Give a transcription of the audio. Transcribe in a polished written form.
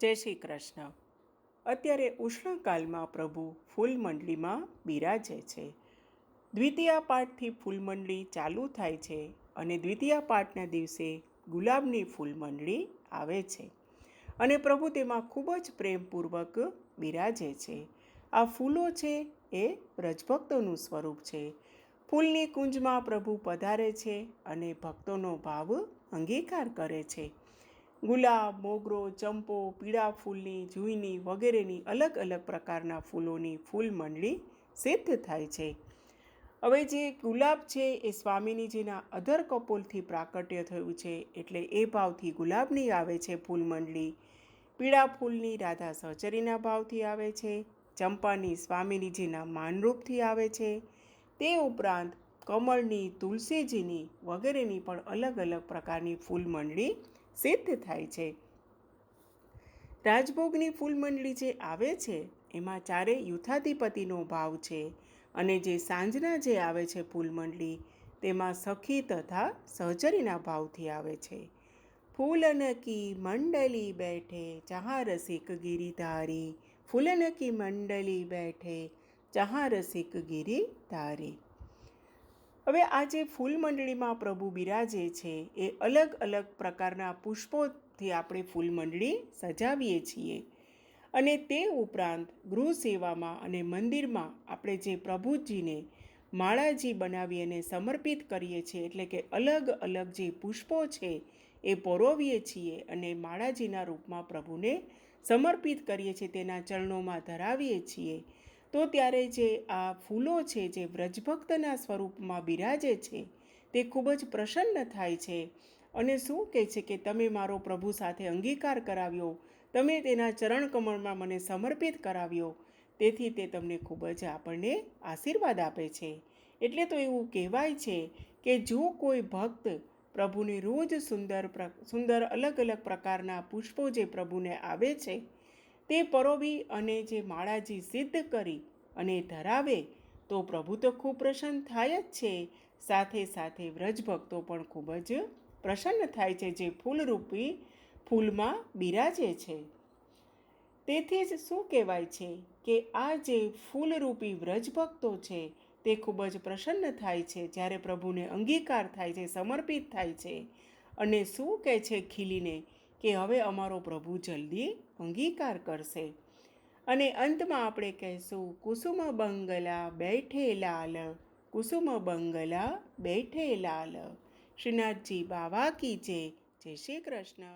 જય શ્રી કૃષ્ણ. અત્યારે ઉષ્ણકાલમાં પ્રભુ ફૂલમંડળીમાં બિરાજે છે. દ્વિતીયા પાઠથી ફૂલમંડળી ચાલુ થાય છે અને દ્વિતીયા પાઠના દિવસે ગુલાબની ફૂલમંડળી આવે છે અને પ્રભુ તેમાં ખૂબ જ પ્રેમપૂર્વક બિરાજે છે. આ ફૂલો છે એ વ્રજભક્તોનું સ્વરૂપ છે. ફૂલની કુંજમાં પ્રભુ પધારે છે અને ભક્તોનો ભાવ અંગીકાર કરે છે. ગુલાબ, મોગરો, ચંપો, પીળા ફૂલની, જુઈની વગેરેની અલગ અલગ પ્રકારના ફૂલોની ફૂલમંડળી સિદ્ધ થાય છે. હવે જે ગુલાબ છે એ સ્વામીજીના અધર કપોલથી પ્રાકટ્ય થયું છે એટલે એ ભાવથી ગુલાબની આવે છે ફૂલમંડળી. પીળા ફૂલની રાધા સહચરીના ભાવથી આવે છે. ચંપાની સ્વામીજીના માનરૂપથી આવે છે. તે ઉપરાંત કમળની, તુલસીજીની વગેરેની પણ અલગ અલગ પ્રકારની ફૂલમંડળી સિદ્ધ થાય છે. રાજભોગની ફૂલમંડળી જે આવે છે એમાં ચારે યુથાધિપતિનો ભાવ છે અને જે સાંજના જે આવે છે ફૂલમંડળી તેમાં સખી તથા સહચરીના ભાવથી આવે છે. ફૂલન કી મંડલી બેઠે જहाँ રસિક ગિરિધારી, ફૂલન કી મંડલી બેઠે જहाँ રસિક ગિરિધારી. હવે આ જે ફૂલમંડળીમાં પ્રભુ બિરાજે છે એ અલગ અલગ પ્રકારના પુષ્પોથી આપણે ફૂલમંડળી સજાવીએ છીએ અને તે ઉપરાંત ગૃહ સેવામાં અને મંદિરમાં આપણે જે પ્રભુજીને માળાજી બનાવી અને સમર્પિત કરીએ છીએ એટલે કે અલગ અલગ જે પુષ્પો છે એ પરોવીએ છીએ અને માળાજીના રૂપમાં પ્રભુને સમર્પિત કરીએ છીએ, તેના ચરણોમાં ધરાવીએ છીએ. તો ત્યારે જે આ ફૂલો છે જે વ્રજભક્તના સ્વરૂપમાં બિરાજે છે તે ખૂબ જ પ્રસન્ન થાય છે અને શું કહે છે કે તમે મારો પ્રભુ સાથે અંગીકાર કરાવ્યો, તમે તેના ચરણ કમળમાં મને સમર્પિત કરાવ્યો, તેથી તે તમને ખૂબ જ આપણને આશીર્વાદ આપે છે. એટલે તો એવું કહેવાય છે કે જો કોઈ ભક્ત પ્રભુને રોજ સુંદર અલગ અલગ પ્રકારના પુષ્પો જે પ્રભુને આવે છે તે પરોવી અને જે માળાજી સિદ્ધ કરી અને ધરાવે તો પ્રભુ તો ખૂબ પ્રસન્ન થાય જ છે. સાથે સાથે વ્રજભક્તો પણ ખૂબ જ પ્રસન્ન થાય છે જે ફૂલરૂપી ફૂલમાં બિરાજે છે. તેથી જ શું કહેવાય છે કે આ જે ફૂલરૂપી વ્રજભક્તો છે તે ખૂબ જ પ્રસન્ન થાય છે જ્યારે પ્રભુને અંગીકાર થાય છે, સમર્પિત થાય છે અને શું કહે છે ખીલીને કે હવે અમારો પ્રભુ જલ્દી અંગીકાર કરશે. અને અંતમાં આપણે કહીશું કુસુમ બંગલા બેઠે લાલ, કુસુમ બંગલા બેઠે લાલ. શ્રીનાથજી બાવા કી જય. જય શ્રી કૃષ્ણ.